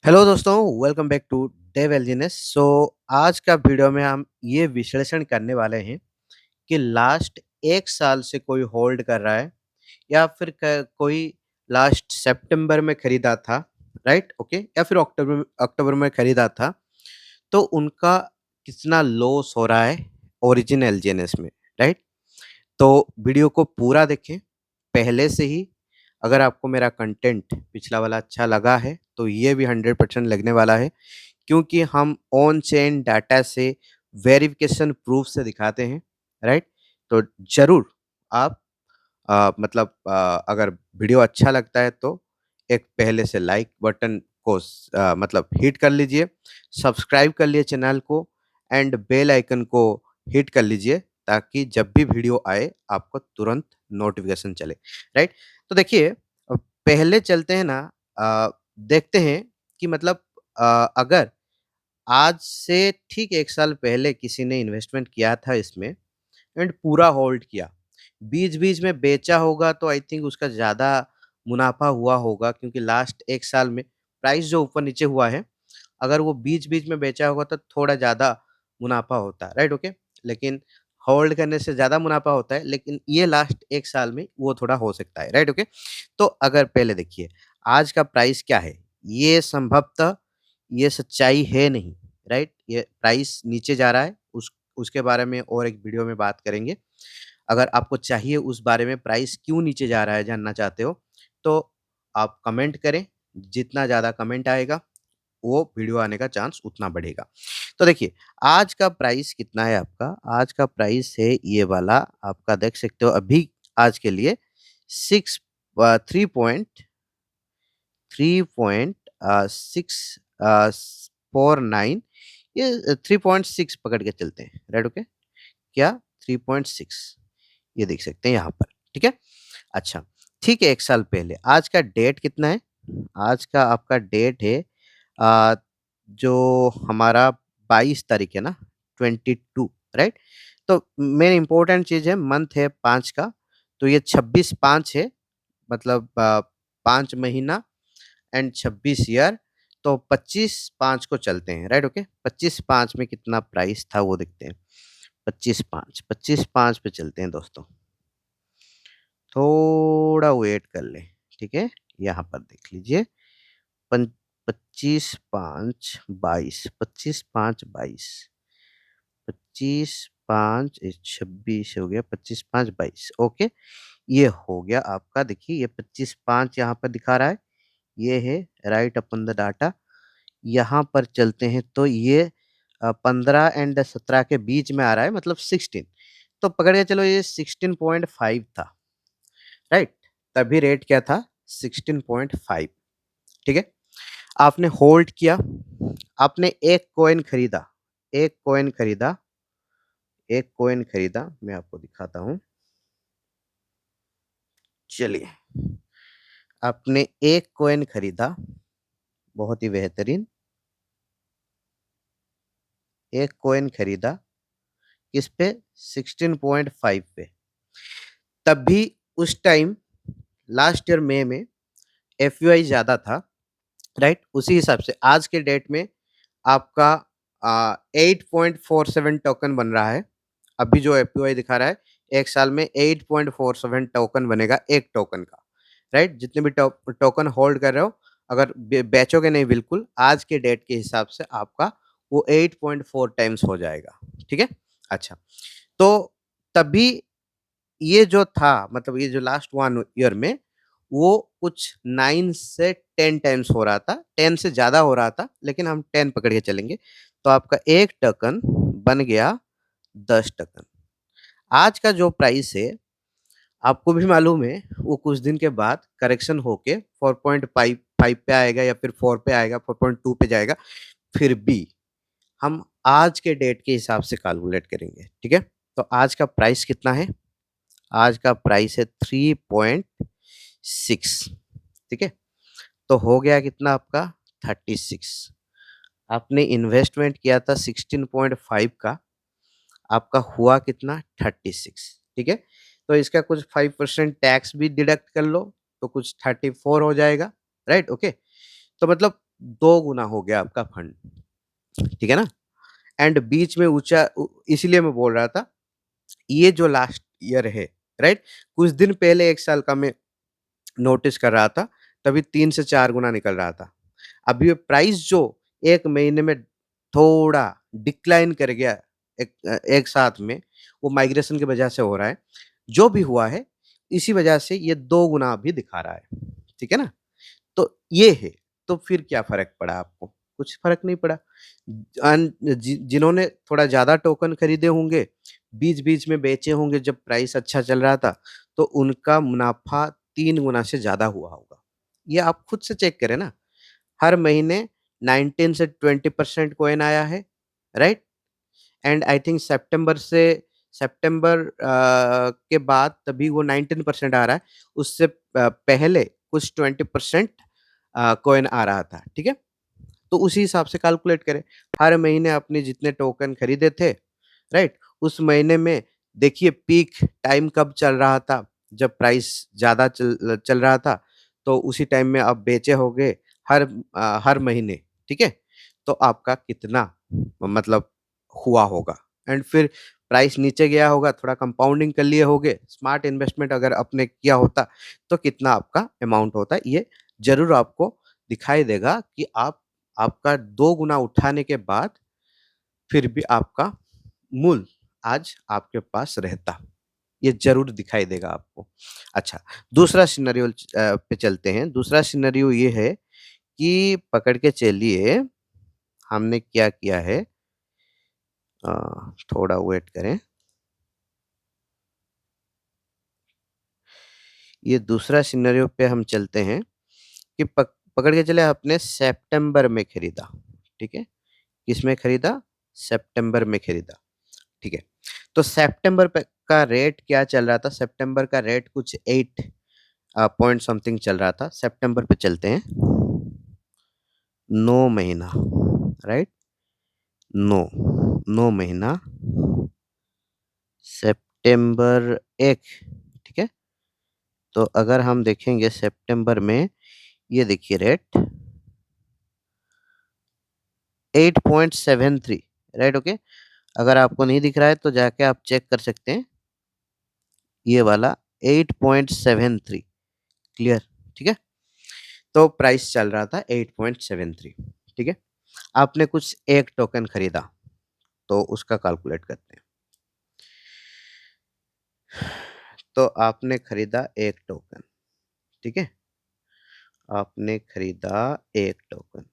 Hello दोस्तों, welcome back to Dave एलजीनेस। आज का वीडियो में हम ये विश्लेषण करने वाले हैं कि लास्ट 1 साल से कोई होल्ड कर रहा है या फिर क कोई लास्ट सितंबर में खरीदा था, राइट? ओके, या फिर अक्टूबर अक्टूबर में खरीदा था, तो उनका कितना लॉस हो रहा है ओरिजिन एलजीएनएस में, राइट? तो वीडियो को पूरा देखें पहले से ही। अगर आपको मेरा कंटेंट पिछला वाला अच्छा लगा है, तो ये भी 100% लगने वाला है, क्योंकि हम ऑन चेन डाटा से वेरिफिकेशन प्रूफ से दिखाते हैं, राइट? तो ज़रूर आप अगर वीडियो अच्छा लगता है तो एक पहले से लाइक बटन को मतलब हिट कर लीजिए, सब्सक्राइब कर लिए चैनल को एंड बेल आइकन को हिट कर लीजिए, ताकि जब भी वीडियो आए आपको तुरंत नोटिफिकेशन चले, राइट? तो देखिए, पहले चलते हैं ना, देखते हैं कि अगर आज से ठीक 1 साल पहले किसी ने इन्वेस्टमेंट किया था इसमें एंड पूरा होल्ड किया। बीच-बीच में बेचा होगा तो आई थिंक उसका ज़्यादा मुनाफ़ा हुआ होगा, क्योंकि लास्ट 1 साल में प्राइस जो ऊपर-नीचे हुआ है, अगर वो बीच-बीच में बेचा होगा तो थोड़ा ज़्यादा मुनाफ़ा होता, राइट? ओके। लेकिन होल्ड करने से ज़्यादा मुनाफ़ा होता है, लेकिन ये लास्ट 1 साल में वो थोड़ा हो सकता है, राइट? ओके। तो अगर पहले देखिए, आज का प्राइस क्या है? ये संभवतः ये सच्चाई है नहीं, राइट? ये प्राइस नीचे जा रहा है, उसके बारे में और एक वीडियो में बात करेंगे। अगर आपको चाहिए उस बारे में प्राइस क्यों नीचे जा रहा है जानना चाहते हो, तो आप कमेंट करें। जितना ज़्यादा कमेंट आएगा, वो वीडियो आने का चांस उतना बढ़ेगा। तो देखिए, आज का प्राइस कितना है आपका? आज का प्राइस है ये वाला, आपका देख सकते हो अभी आज के लिए 6 3.49, ये 3.6 पकड़ के चलते हैं, राइट? ओके। क्या 3.6 ये देख सकते हैं यहाँ पर, ठीक है? अच्छा, ठीक है, 1 साल पहले आज का डेट कितना है? आज का आपका डेट है अ, जो हमारा 22 तारीख है ना, 22, राइट? तो मेन इम्पोर्टेंट चीज़ है, मंथ है 5 का, तो ये 26/5 है, मतलब 5 महीना एंड 26 ईयर, तो 25/5 को चलते हैं, राइट? ओके। 25/5 में कितना प्राइस था वो देखते हैं। 25/5 पे चलते हैं दोस्तों। थोड़ा वेट कर लें, ठीक है? यहाँ पर देख लीजिए, पन 25/5 22, 25/5 22, 25/5 26 हो गया, 25/5 22, ओके। ये हो गया आपका, देखिए ये 25/5 यहाँ पर दिखा रहा है, ये है राइट अपन द डाटा। यहाँ पर चलते हैं तो ये 15 एंड 17 के बीच में आ रहा है, मतलब 16, तो पकड़ के चलो ये 16.5 था, राइट? तभी रेट क्या था? 16.5, ठीक है? आपने होल्ड किया, आपने एक कॉइन खरीदा, एक कॉइन खरीदा, मैं आपको दिखाता हूँ। चलिए, आपने एक कॉइन खरीदा, बहुत ही बेहतरीन, एक कॉइन खरीदा, किस पे? 16.5 पे। तब भी उस टाइम लास्ट ईयर मई में एफयूआई ज़्यादा था, राइट? उसी हिसाब से आज के डेट में आपका 8.47 टोकन बन रहा है। अभी जो एफयूआई दिखा रहा है, 1 साल में 8.47 टोकन बनेगा 1 टोकन का, राइट? जितने भी टोकन होल्ड कर रहे हो, अगर बेचोगे नहीं बिल्कुल, आज के डेट के हिसाब से आपका वो 8.4 टाइम्स हो जाएगा, ठीक है? अच्छा, तो तभी ये जो था, मतलब ये जो लास्ट 1 ईयर में, वो कुछ 9 से 10 टाइम्स हो रहा था, 10 से ज़्यादा हो रहा था, लेकिन हम 10 पकड़ के चलेंगे। तो आपका 1 टोकन बन गया 10 टोकन। आज का जो प्राइस है, आपको भी मालूम है, वो कुछ दिन के बाद करेक्शन होके 4.55 पे आएगा या फिर 4 पे आएगा, 4.2 पे जाएगा। फिर भी हम आज के डेट के हिसाब से कैलकुलेट करेंगे, ठीक है? तो आज का प्राइस कितना है? आज का प्राइस है 3.6, ठीक है? तो हो गया कितना आपका? 36। आपने इन्वेस्टमेंट किया था 16.5 का, आपका हुआ कितना? 36, ठीक है? तो इसका कुछ 5% टैक्स भी डिडक्ट कर लो, तो कुछ 34 हो जाएगा, राइट? ओके। तो मतलब 2 गुना हो गया आपका फंड, ठीक है ना? एंड बीच में इसीलिए मैं बोल रहा था, ये जो लास्ट ईयर है, राइट? कुछ दिन पहले 1 साल का मैं नोटिस कर रहा था, तभी 3 से 4 गुना निकल रहा था। अभी प्राइस जो 1 महीने में थोड़ा डिक्लाइन कर गया एक साथ में, वो माइग्रेशन की वजह से हो रहा है। जो भी हुआ है, इसी वजह से ये 2 गुना अभी दिखा रहा है, ठीक है ना? तो ये है, तो फिर क्या फ़र्क पड़ा आपको? कुछ फ़र्क नहीं पड़ा। जिन्होंने थोड़ा ज़्यादा टोकन खरीदे होंगे, बीच-बीच में बेचे होंगे जब प्राइस अच्छा चल रहा था, तो उनका मुनाफ़ा 3 गुना से ज़्यादा हुआ होगा। ये आप खुद से चेक करें ना, हर महीने 19 से 20% कॉइन आया है, राइट? एंड आई थिंक सितंबर के बाद तभी वो 19% आ रहा है, उससे पहले कुछ 20% कॉइन आ रहा था, ठीक है? तो उसी हिसाब से कैलकुलेट करें। हर महीने आपने जितने टोकन खरीदे थे, राइट? उस महीने में देखिए पीक टाइम कब चल रहा था, जब प्राइस ज़्यादा चल रहा था, तो उसी टाइम में आप बेचे होंगे हर महीने, ठीक है? तो आपका कितना मतलब हुआ होगा एंड फिर प्राइस नीचे गया होगा, थोड़ा कंपाउंडिंग कर लिए होंगे, स्मार्ट इन्वेस्टमेंट अगर आपने किया होता, तो कितना आपका अमाउंट होता। ये ज़रूर आपको दिखाई देगा कि आपका 2 गुना उठाने के बाद फिर भी आपका मूल आज आपके पास रहता। ये ज़रूर दिखाई देगा आपको। अच्छा, दूसरा सिनेरियो पे चलते हैं। दूसरा सिनेरियो ये है कि पकड़ के चलिए, हमने क्या किया है, अ, थोड़ा वेट करें। ये दूसरा सिनेरियो पे हम चलते हैं कि पकड़ के चले आपने सितंबर में खरीदा, ठीक है? किसमें खरीदा? सितंबर में खरीदा, ठीक है। तो सितंबर पे का रेट क्या चल रहा था? सितंबर का रेट कुछ 8 पॉइंट समथिंग चल रहा था। सितंबर पे चलते हैं। 9 महीना, राइट? 9 9 महीना, सितंबर 1, ठीक है? तो अगर हम देखेंगे सितंबर में, ये देखिए रेट 8.73, राइट? ओके। अगर आपको नहीं दिख रहा है तो जाके आप चेक कर सकते हैं, ये वाला 8.73, क्लियर, ठीक है? तो प्राइस चल रहा था 8.73, ठीक है? आपने कुछ 1 टोकन खरीदा, तो उसका कैलकुलेट करते हैं। तो आपने खरीदा 1 टोकन, ठीक है? आपने खरीदा 1 टोकन,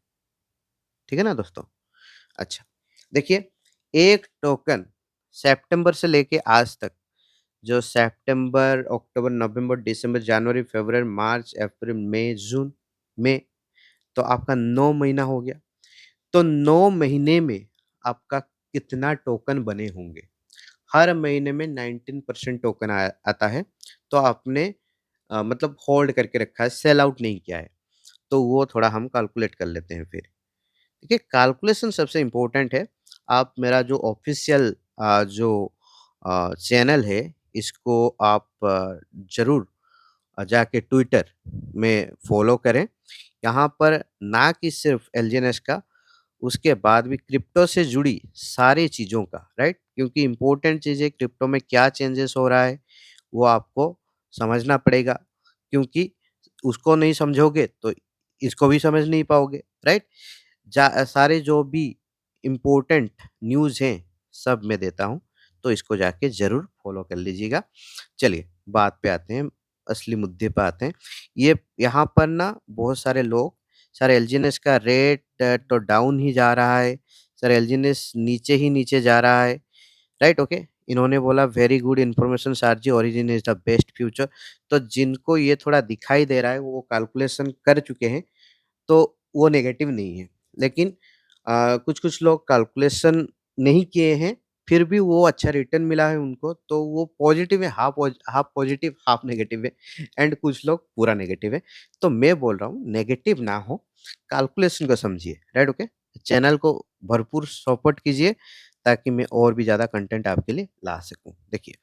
ठीक है ना दोस्तों? अच्छा, देखिए 1 टोकन सितंबर से लेके आज तक, जो सितंबर, अक्टूबर, नवंबर, दिसंबर, जनवरी, फरवरी, मार्च, अप्रैल, मई, जून, मई, तो आपका 9 महीना हो गया। तो 9 महीने में आपका कितना टोकन बने होंगे? हर महीने में 19% टोकन आता है, तो आपने मतलब होल्ड करके रखा है, सेल आउट नहीं किया है। तो वो थोड़ा हम कैलकुलेट कर लेते हैं फिर। देखिए कैलकुलेशन सबसे इम्पोर्टेंट है। आप मेरा जो ऑफ़िशियल जो चैनल है, इसको आप ज़रूर जाके ट्विटर में फ़ॉलो करें। यहाँ पर ना कि सिर्फ़ एलजीएनएस का, उसके बाद भी क्रिप्टो से जुड़ी सारी चीज़ों का, राइट? क्योंकि इम्पोर्टेंट चीज़ है क्रिप्टो में क्या चेंजेस हो रहा है, वो आपको समझना पड़ेगा, क्योंकि उसको नहीं समझोगे तो इसको भी समझ नहीं पाओगे, राइट? सारे जो भी इम्पोर्टेंट न्यूज़ हैं, सब मैं देता हूँ, तो इसको जाके ज़रूर फ़ॉलो कर लीजिएगा। चलिए, बात पे आते हैं, असली मुद्दे पे आते हैं। ये यहाँ पर ना बहुत सारे लोग, सर एलजीएनएस का रेट तो डाउन ही जा रहा है, सर एलजीएनएस नीचे ही नीचे जा रहा है, राइट? ओके। इन्होंने बोला very good information sir ji, origin is the best future. तो जिनको ये थोड़ा दिखाई दे रहा है, वो कैलकुलेशन कर चुके हैं, तो वो नेगेटिव नहीं है। लेकिन कुछ-कुछ लोग कैलकुलेशन नहीं किए हैं, फिर भी वो अच्छा रिटर्न मिला है उनको, तो वो पॉज़िटिव है, हाफ़ पॉज़िटिव, हाफ़ नेगेटिव है एंड कुछ लोग पूरा नेगेटिव है। तो मैं बोल रहा हूँ नेगेटिव ना हो, कैलकुलेशन को समझिए, राइट? ओके? चैनल को भरपूर सपोर्ट कीजिए, ताकि मैं और भी ज़्यादा कंटेंट आपके लिए ला सकूँ। देखिए,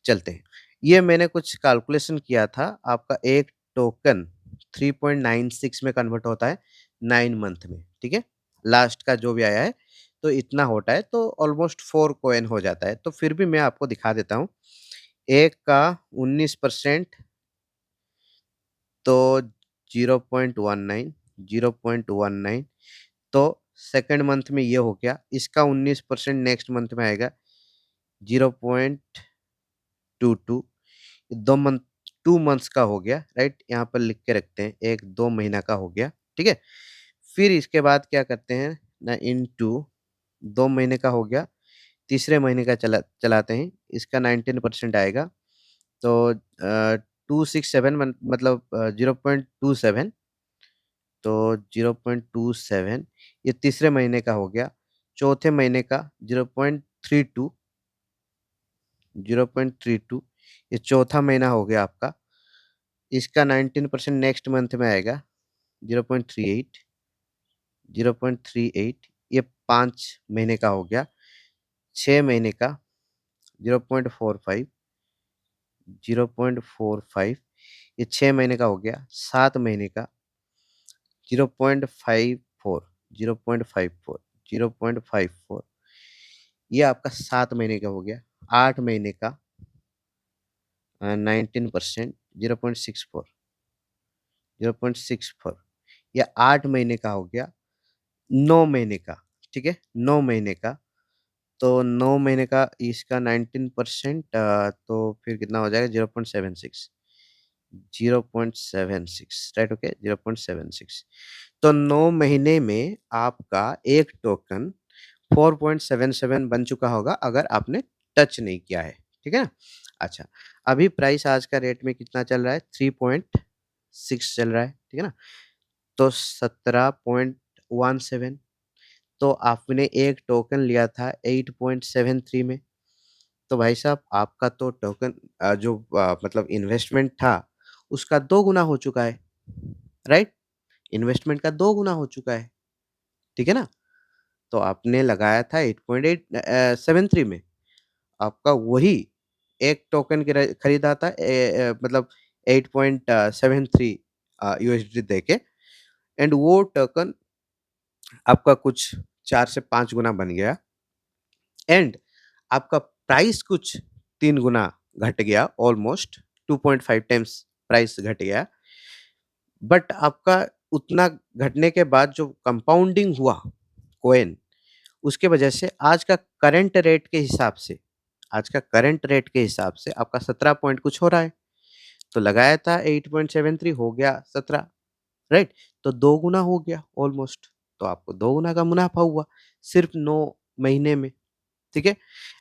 चलते हैं। ये मैंने कुछ कैलकुलेशन किया था, आपका 1 टोकन 3.96 में कन्वर्ट होता है। 9 मंथ में, ठीक है? लास्ट का जो भी आया है, तो इतना होता है, तो ऑलमोस्ट 4 कॉइन हो जाता है। तो फिर भी मैं आपको दिखा देता हूँ। एक का 19% तो 0.19, 0.19, तो सेकंड मंथ में ये हो गया। इसका 19% नेक्स्ट मंथ में आएगा 0.22। 2 मंथ 2 मंथ्स का हो गया, राइट? यहाँ पर लिख के रखते हैं, 1-2 महीना का हो गया, ठीक है? फिर इसके बाद क्या करते हैं ना, इनटू 2 महीने का हो गया, तीसरे महीने का चलाते हैं, इसका 19% आएगा। तो 267 मतलब 0.27, तो 0.27 ये तीसरे महीने का हो गया। चौथे महीने का 0.32, 0.32 ये चौथा महीना हो गया आपका। इसका 19% नेक्स्ट मंथ में आएगा 0.38, 0.38 ये 5 महीने का हो गया। 6 महीने का 0.45, 0.45 ये 6 महीने का हो गया। 7 महीने का 0.54, 0.54, 0.54 ये आपका 7 महीने का हो गया। 8 महीने का 19% 0.64, 0.64 ये 8 महीने का हो गया। 9 महीने का, ठीक है? 9 महीने का, तो 9 महीने का इसका 19% तो फिर कितना हो जाएगा 0.76, 0.76, राइट? ओके, 0.76। तो 9 महीने में आपका एक टोकन 4.77 बन चुका होगा अगर आपने टच नहीं किया है, ठीक है ना? अच्छा, अभी प्राइस आज का रेट में कितना चल रहा है? 3.6 चल रहा है, ठीक है ना? तो 17.17, तो आपने एक टोकन लिया था 8.73 में, तो भाई साहब आपका तो टोकन जो मतलब इन्वेस्टमेंट था, उसका 2 गुना हो चुका है, राइट? इन्वेस्टमेंट का 2 गुना हो चुका है, ठीक है ना? तो आपने लगाया था 73 में, आपका वही एक टोकन खरीदा था मतलब 8.73 यूएसडी देके, एंड वो टोकन आपका कुछ 4 से 5 गुना बन गया, एंड आपका प्राइस कुछ 3 गुना घट गया, ऑलमोस्ट 2.5 टाइम्स प्राइस घट गया। बट आपका उतना घटने के बाद जो कंपाउंडिंग हुआ कॉइन, उसके वजह से आज का करंट रेट के हिसाब से आपका 17 पॉइंट कुछ हो रहा है। तो लगाया था 8.73 हो गया 17, राइट? तो 2 गुना हो गया ऑलमोस्ट। तो आपको 2 गुना का मुनाफ़ा हुआ सिर्फ़ 9 महीने में, ठीक है?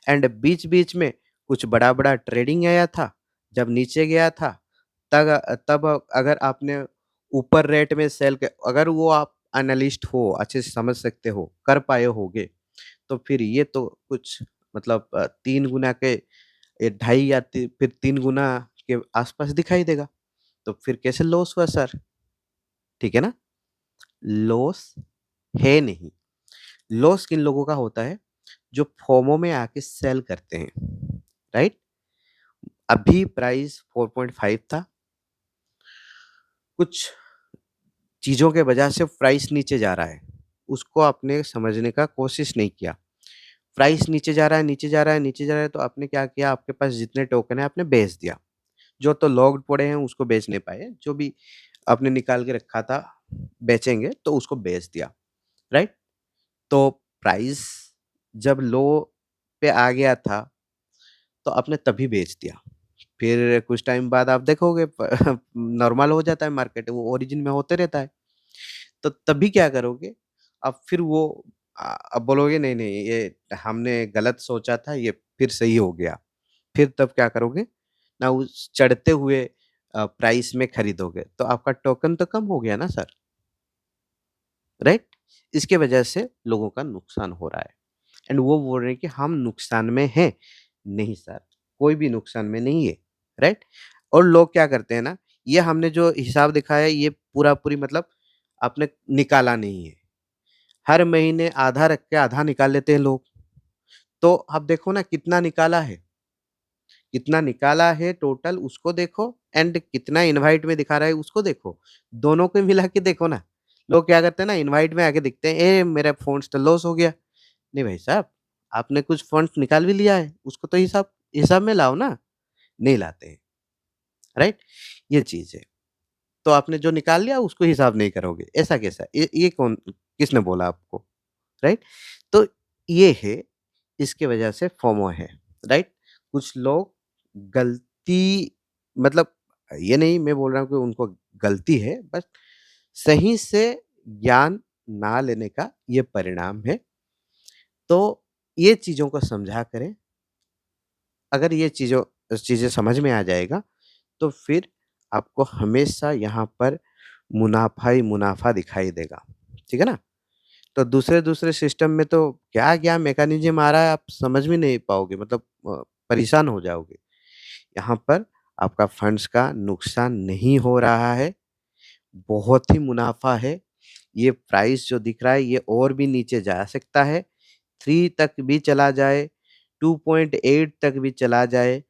एंड बीच-बीच में कुछ बड़ा-बड़ा ट्रेडिंग आया था, जब नीचे गया था तब अगर आपने ऊपर रेट में सेल क अगर वो आप एनालिस्ट हो, अच्छे से समझ सकते हो, कर पाए होगे, तो फिर ये तो कुछ मतलब 3 गुना के, ये ढाई या फिर 3 गुना के आसपास दिखाई देगा। तो फिर कैसे लॉस हुआ सर? ठीक है ना? लॉस है नहीं। लॉस किन लोगों का होता है? जो फोमो में आके सेल करते हैं, राइट? अभी प्राइस 4.5 था, कुछ चीज़ों के वजह से प्राइस नीचे जा रहा है। उसको आपने समझने का कोशिश नहीं किया। प्राइस नीचे जा रहा है, नीचे जा रहा है, नीचे जा रहा है, तो आपने क्या किया? आपके पास जितने टोकन है आपने बेच दिया। जो तो लॉक्ड पड़े हैं उसको बेच नहीं पाए, जो भी आपने निकाल के रखा था बेचेंगे तो उसको बेच दिया, राइट? तो प्राइस जब लो पे आ गया था तो आपने तभी बेच दिया। फिर कुछ टाइम बाद आप देखोगे नॉर्मल हो जाता है मार्केट, वो ओरिजिन में होते रहता है। तो तभी क्या करोगे? अब फिर वो अब बोलोगे नहीं, नहीं ये हमने गलत सोचा था, ये फिर सही हो गया। फिर तब क्या करोगे? ना उस चढ़ते हुए प्राइस में खरीदोगे, तो आपका टोकन तो कम हो गया ना सर, राइट? इसके वजह से लोगों का नुकसान हो रहा है, एंड वो बोल रहे हैं कि हम नुकसान में हैं। नहीं सर, कोई भी नुकसान में नहीं है, राइट? और लोग क्या करते हैं ना, ये हमने जो हिसाब दिखाया है ये पूरा-पूरी मतलब आपने निकाला नहीं है। हर महीने आधा रख के आधा निकाल लेते हैं लोग। तो आप देखो ना कितना निकाला है, कितना निकाला है टोटल उसको देखो, एंड कितना इनवाइट में दिखा रहा है उसको देखो। दोनों को मिला के देखो ना, लोग क्या करते हैं ना, इनवाइट में आके दिखते हैं, "ए मेरा फंड्स तो लॉस हो गया।" नहीं भाई साहब, आपने कुछ फंड्स निकाल भी लिया है, उसको तो हिसाब हिसाब में लाओ ना, नहीं लाते हैं, राइट? ये चीज़ है। तो आपने जो निकाल लिया उसको हिसाब नहीं करोगे, ऐसा कैसा? ये कौन किसने बोला आपको, राइट? तो ये है, इसकी वजह से फोमो है, राइट? कुछ लोग गलती मतलब ये नहीं मैं बोल रहा हूँ कि उनको गलती है, बस सही से ज्ञान ना लेने का ये परिणाम है। तो ये चीज़ों को समझा करें, अगर ये चीज़ें समझ में आ जाएगा, तो फिर आपको हमेशा यहाँ पर मुनाफ़ा ही मुनाफ़ा दिखाई देगा, ठीक है ना? तो दूसरे-दूसरे सिस्टम में तो क्या-क्या मैकेनिज़्म आ रहा है आप समझ भी नहीं पाओगे, मतलब परेशान हो जाओगे। यहाँ पर आपका फंड्स का नुकसान नहीं हो रहा है, बहुत ही मुनाफ़ा है। ये प्राइस जो दिख रहा है ये और भी नीचे जा सकता है, 3 तक भी चला जाए, 2.8 तक भी चला जाए,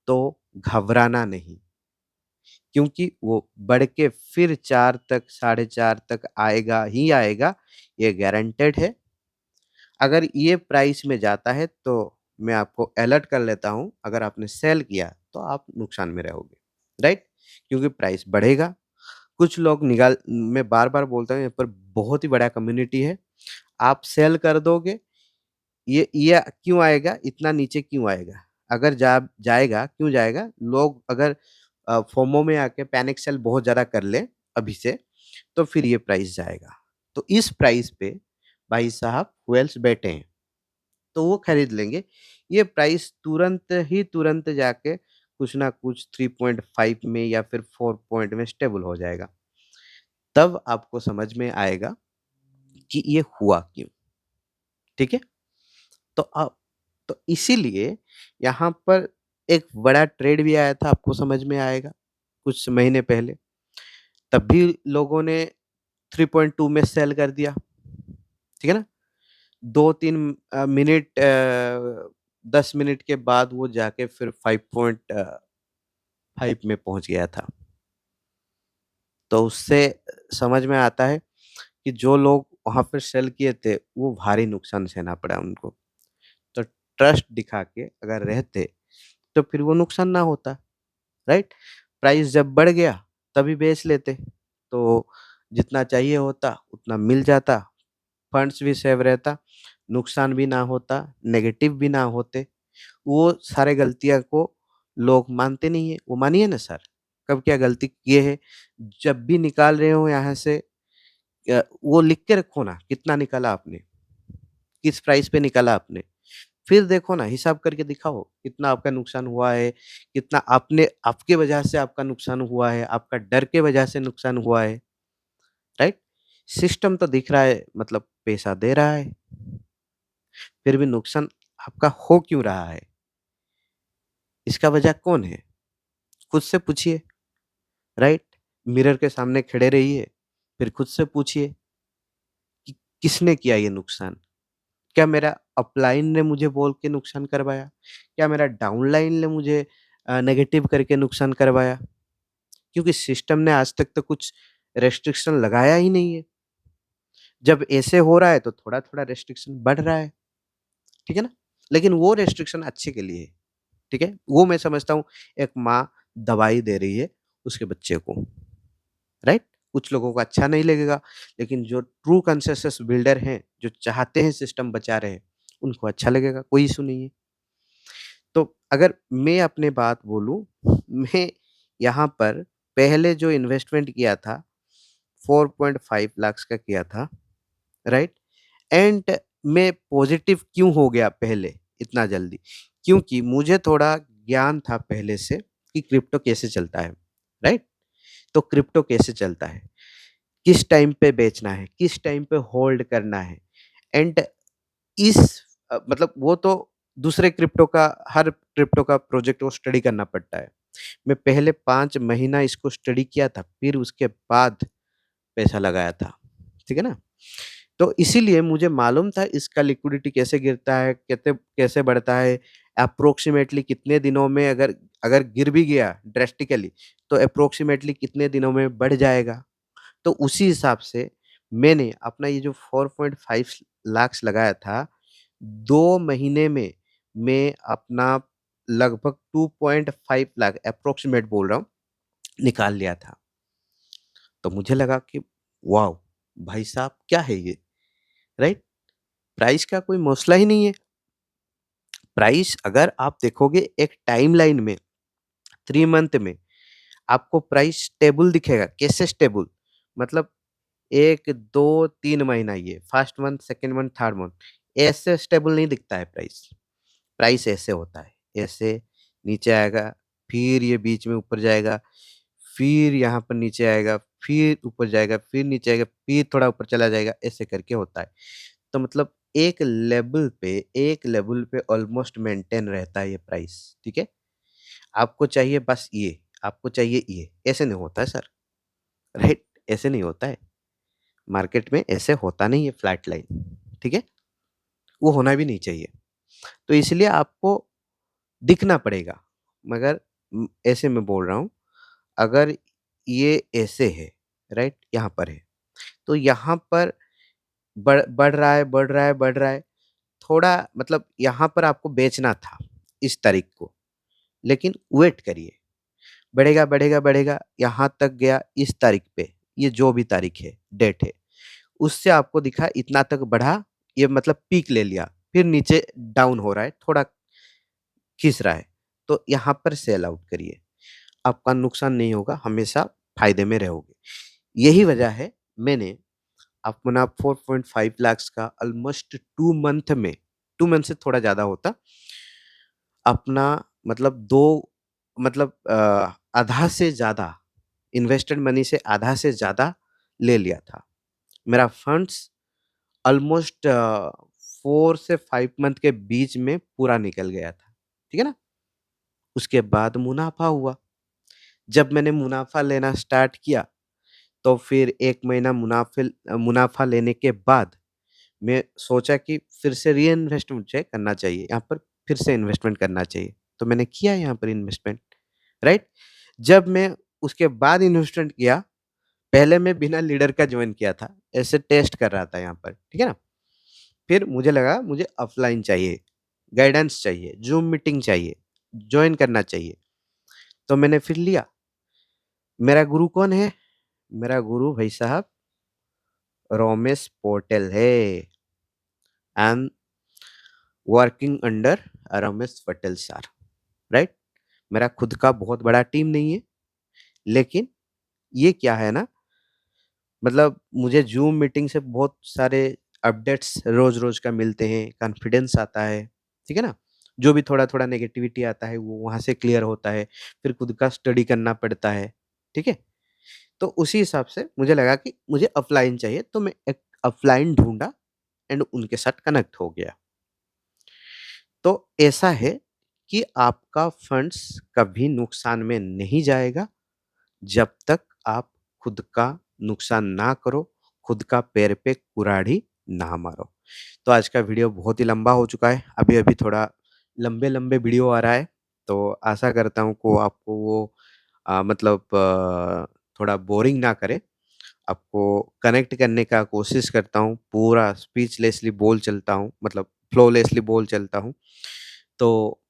तो घबराना नहीं। क्योंकि वो बढ़ के फिर 4 तक, साढ़े 4 तक आएगा ही आएगा, ये गारंटेड है। अगर ये प्राइस में जाता है तो मैं आपको अलर्ट कर लेता हूँ, अगर आपने सेल किया तो आप नुकसान में रहोगे, राइट? क्योंकि प्राइस बढ़ेगा, कुछ लोग निकाल मैं बार-बार बोलता हूँ यहाँ पर बहुत ही बड़ा कम्युनिटी है, आप सेल कर दोगे, ये क्यों आएगा, इतना नीचे क्यों आएगा? अगर जाएगा, क्यों जाएगा? लोग अगर फोमो में आके पैनिक सेल बहुत ज़्यादा कर लें अभी से, तो फिर ये प्राइस जाएगा। तो इस प्राइस पे भाई साहब व्हेल्स बैठे हैं, तो वो खरीद लेंगे। ये प्राइस तुरंत जाके कुछ ना कुछ 3.5 में या फिर 4 पॉइंट में स्टेबल हो जाएगा। तब आपको समझ में आएगा कि ये हुआ क्यों, ठीक है? तो तो इसीलिए यहाँ पर एक बड़ा ट्रेड भी आया था, आपको समझ में आएगा, कुछ महीने पहले। तब भी लोगों ने 3.2 में सेल कर दिया, ठीक है ना? 2-3 मिनट 10 मिनट के बाद वो जाके फिर 5.5 में पहुँच गया था। तो उससे समझ में आता है कि जो लोग वहाँ पे सेल किए थे, वो भारी नुकसान सहना पड़ा उनको। तो ट्रस्ट दिखा के अगर रहते, तो फिर वो नुकसान ना होता, राइट? प्राइस जब बढ़ गया, तभी बेच लेते, तो जितना चाहिए होता, उतना मिल जाता, फंड्स भी सेव रहता, नुकसान भी ना होता, नेगेटिव भी ना होते। वो सारे गलतियाँ को लोग मानते नहीं हैं, वो मानिए ना सर, कब क्या गलती किए हैं, जब भी निकाल रहे हो यहाँ से वो लिख के रखो ना, कितना निकाला आपने, किस प्राइस पे निकाला आपने। फिर देखो ना, हिसाब करके दिखाओ, कितना आपका नुकसान हुआ है, कितना आपने आपके वजह से आपका नुकसान हुआ है, आपका डर के वजह से नुकसान हुआ है, राइट? सिस्टम तो दिख रहा है, मतलब पैसा दे रहा है, फिर भी नुकसान आपका हो क्यों रहा है? इसका वजह कौन है? खुद से पूछिए, राइट? मिरर के सामने खड़े रहिए, फिर खुद से पूछिए कि किसने किया ये नुकसान? क्या मेरा अपलाइन ने मुझे बोल के नुकसान करवाया? क्या मेरा डाउनलाइन ने मुझे नेगेटिव करके नुकसान करवाया? क्योंकि सिस्टम ने आज तक तो कुछ रेस्ट्रिक्शन लगाया ही नहीं है। जब ऐसे हो रहा है तो थोड़ा-थोड़ा रेस्ट्रिक्शन बढ़ रहा है, ठीक है ना? लेकिन वो रेस्ट्रिक्शन अच्छे के लिए है, ठीक है? वो मैं समझता हूँ एक माँ दवाई दे रही है उसके बच्चे को, राइट? कुछ लोगों को अच्छा नहीं लगेगा, लेकिन जो ट्रू कंसेंसस बिल्डर हैं, जो चाहते हैं सिस्टम बचा रहे, उनको अच्छा लगेगा, कोई इश्यू नहीं है। तो अगर मैं अपनी बात बोलूँ, मैं यहाँ पर पहले जो इन्वेस्टमेंट किया था, 4.5 लाख का किया था, राइट? एंड मैं पॉज़िटिव क्यों हो गया पहले इतना जल्दी? क्योंकि मुझे थोड़ा ज्ञान था पहले से कि क्रिप्टो कैसे चलता है, राइट? तो क्रिप्टो कैसे चलता है, किस टाइम पे बेचना है, किस टाइम पे होल्ड करना है एंड इस मतलब वो तो दूसरे क्रिप्टो का हर क्रिप्टो का प्रोजेक्ट को स्टडी करना पड़ता है। मैं पहले 5 महीना इसको स्टडी किया था, फिर उसके बाद पैसा लगाया था, ठीक है ना? तो इसीलिए मुझे मालूम था इसका लिक्विडिटी कैसे गिरता है, कैसे कैसे बढ़ता है, अप्रोक्सिमेटली कितने दिनों में अगर अगर गिर भी गया ड्रास्टिकली तो अप्रोक्सिमेटली कितने दिनों में बढ़ जाएगा। तो उसी हिसाब से मैंने अपना ये जो 4.5 लाख लगाया था, 2 महीने में मैं अपना लगभग 2.5 लाख एप्रोक्सिमेट बोल रहा हूँ, निकाल लिया था। तो मुझे लगा कि वॉव! भाई साहब क्या है ये, राइट? प्राइस का कोई मसला ही नहीं है। प्राइस अगर आप देखोगे एक टाइमलाइन में 3 मंथ में आपको प्राइस स्टेबल दिखेगा। कैसे स्टेबल? मतलब 1, 2, 3 महीना ये first month, second month, third month ऐसे स्टेबल नहीं दिखता है प्राइस। प्राइस ऐसे होता है, ऐसे नीचे आएगा, फिर ये बीच में ऊपर जाएगा, फिर यहाँ पर नीचे आएगा, फिर ऊपर जाएगा, फिर नीचे आएगा, फिर थोड़ा ऊपर चला जाएगा, ऐसे करके होता है। तो मतलब एक लेवल पे ऑलमोस्ट मेंटेन रहता है ये प्राइस, ठीक है? आपको चाहिए बस ये, आपको चाहिए ये, ऐसे नहीं होता है सर, राइट? ऐसे नहीं होता है। मार्केट में ऐसे होता नहीं है फ्लैट लाइन, ठीक है? वो होना भी नहीं चाहिए। तो इसलिए आपको दिखना पड़ेगा, मगर ऐसे मैं बोल रहा हूँ, अगर ये ऐसे है, राइट? यहाँ पर है, तो यहाँ पर बढ़ बढ़ रहा है, बढ़ रहा है, बढ़ रहा है, थोड़ा मतलब यहाँ पर आपको बेचना था इस तारीख को, लेकिन वेट करिए, बढ़ेगा, बढ़ेगा, बढ़ेगा, यहाँ तक गया इस तारीख पे, ये जो भी तारीख है, डेट है, उससे आपको दिखा इतना तक बढ़ा, ये मतलब पीक ले लिया, फिर नीचे डाउन हो रहा है, थोड़ा खींच रहा है, तो यहाँ पर सेल आउट करिए। आपका नुकसान नहीं होगा, हमेशा फ़ायदे में रहोगे। यही वजह है मैंने अपना 4.5 लाख्स का ऑलमोस्ट 2 मंथ में, 2 मंथ से थोड़ा ज़्यादा होता, अपना मतलब 2 मतलब आधा से ज़्यादा इन्वेस्टेड मनी से आधा से ज़्यादा ले लिया था। मेरा फंड्स ऑलमोस्ट 4 से 5 मंथ के बीच में पूरा निकल गया था। ठीक है ना? उसके बाद मुनाफ़ा हुआ। जब मैंने मुनाफ़ा लेना स्टार्ट किया, तो फिर 1 महीना मुनाफ़ा लेने के बाद मैं सोचा कि फिर से री-इन्वेस्ट मुझे करना चाहिए, यहाँ पर फिर से इन्वेस्टमेंट करना चाहिए। तो मैंने किया यहाँ पर इन्वेस्टमेंट, राइट? जब मैं उसके बाद इन्वेस्टमेंट किया, पहले मैं बिना लीडर का जॉइन किया था, ऐसे टेस्ट कर रहा था यहाँ पर, ठीक है ना? फिर मुझे लगा मुझे ऑफ़लाइन चाहिए, गाइडेंस चाहिए, ज़ूम मीटिंग चाहिए, जॉइन करना चाहिए, तो मैंने फिर लिया। मेरा गुरु कौन है? मेरा गुरु भाई साहब रोमेश पटेल है। I am working under Ramesh Patel sir, right? मेरा खुद का बहुत बड़ा टीम नहीं है, लेकिन ये क्या है ना, मतलब मुझे ज़ूम मीटिंग से बहुत सारे अपडेट्स रोज़-रोज़ का मिलते हैं, कॉन्फिडेंस आता है, ठीक है ना? जो भी थोड़ा-थोड़ा नेगेटिविटी आता है, वो वहाँ से क्लियर होता है, फिर खुद का स्टडी करना पड़ता है, ठीक है? तो उसी हिसाब से मुझे लगा कि मुझे ऑफ़लाइन चाहिए, तो मैं एक ऑफ़लाइन ढूँढा एंड उनके साथ कनेक्ट हो गया। तो ऐसा है कि आपका फंड्स कभी नुकसान में नहीं जाएगा, जब तक आप खुद का नुकसान ना करो, खुद का पैर पे कुल्हाड़ी ना मारो। तो आज का वीडियो बहुत ही लंबा हो चुका है, अभी-अभी थोड़ा लंबे-लंबे वीडियो आ रहा है, तो आशा करता हूँ को आपको वो मतलब थोड़ा बोरिंग ना करे, आपको कनेक्ट करने का कोशिश करता हूँ, पूरा स्पीचलेसली बोल चलता हूँ, मतलब फ्लोलेसली बोल चलता हूँ। तो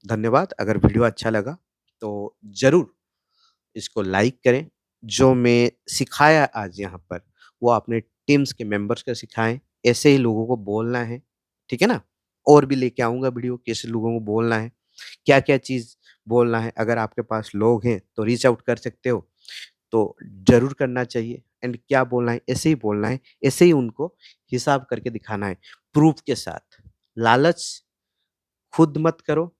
धन्यवाद, अगर वीडियो अच्छा लगा, तो ज़रूर इसको लाइक करें। जो मैं सिखाया आज यहाँ पर, वो अपने टीम्स के मेंबर्स को सिखाएँ, ऐसे ही लोगों को बोलना है, ठीक है ना? और भी लेके आऊँगा वीडियो, कैसे लोगों को बोलना है, क्या-क्या चीज़ बोलना है, अगर आपके पास लोग हैं, तो रीच आउट कर सकते हो, तो ज़रूर करना चाहिए एंड क्या बोलना है, ऐसे ही बोलना है, ऐसे ही उनको हिसाब करके दिखाना है, प्रूफ के साथ। लालच खुद मत करो,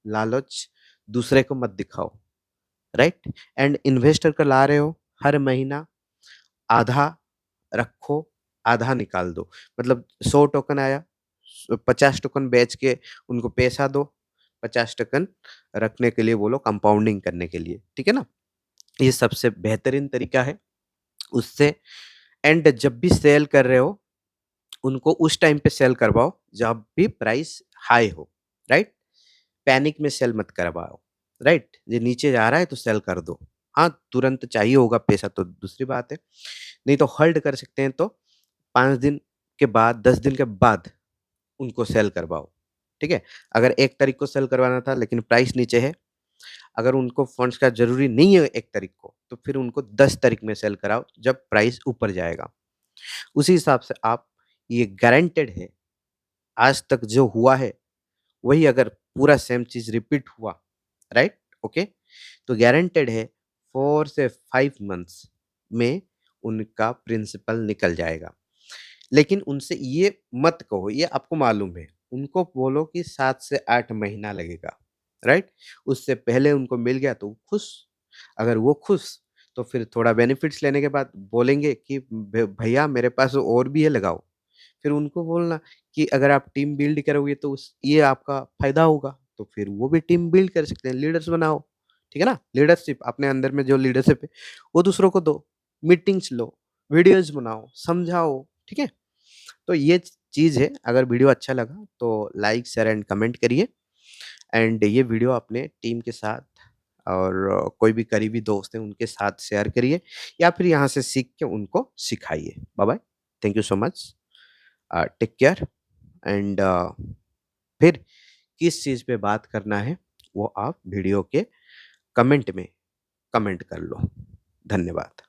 लालच दूसरे को मत दिखाओ, राइट? एंड इन्वेस्टर को ला रहे हो, हर महीना आधा रखो, आधा निकाल दो। मतलब 100 टोकन आया, 50 टोकन बेच के उनको पैसा दो, 50 टोकन रखने के लिए बोलो कंपाउंडिंग करने के लिए, ठीक है ना? ये सबसे बेहतरीन तरीका है। उससे एंड जब भी सेल कर रहे हो, उनको उस टाइम पे सेल करवाओ जब भी प्राइस हाई हो, राइट? पैनिक में सेल मत करवाओ, राइट? ये नीचे जा रहा है तो सेल कर दो। हाँ, तुरंत चाहिए होगा पैसा तो दूसरी बात है। नहीं तो होल्ड कर सकते हैं तो 5 दिन के बाद, 10 दिन के बाद उनको सेल करवाओ, ठीक है? अगर 1 तारीख को सेल करवाना था लेकिन प्राइस नीचे है, अगर उनको फंड्स का ज़रूरी नहीं है 1 तारीख को, तो फिर उनको 10 तारीख में सेल कराओ जब प्राइस ऊपर जाएगा। उसी हिसाब से आप, ये गारंटेड है, आज तक जो हुआ है वही अगर पूरा सेम चीज़ रिपीट हुआ, राइट? ओके? तो गारंटेड है 4 से 5 मंथ्स में उनका प्रिंसिपल निकल जाएगा। लेकिन उनसे ये मत कहो, ये आपको मालूम है। उनको बोलो कि 7 से 8 महीना लगेगा, राइट? उससे पहले उनको मिल गया तो खुश, अगर वो खुश तो फिर थोड़ा बेनिफिट्स लेने के बाद बोलेंगे कि भ भैया मेरे पास और भी है, लगाओ। फिर उनको बोलना कि अगर आप टीम बिल्ड करोगे तो उस ये आपका फ़ायदा होगा, तो फिर वो भी टीम बिल्ड कर सकते हैं, लीडर्स बनाओ, ठीक है ना? लीडरशिप अपने अंदर में जो लीडरशिप है, वो दूसरों को दो, मीटिंग्स लो, वीडियोज़ बनाओ, समझाओ, ठीक है? तो ये चीज़ है, अगर वीडियो अच्छा लगा तो लाइक, शेयर एंड कमेंट करिए एंड ये वीडियो अपने टीम के साथ और कोई भी करीबी दोस्त हैं उनके साथ शेयर करिए या फिर यहाँ से सीख के उनको सिखाइए। Bye bye, thank you so much, take care and फिर किस चीज़ पे बात करना है, वो आप वीडियो के कमेंट में कमेंट कर लो। धन्यवाद।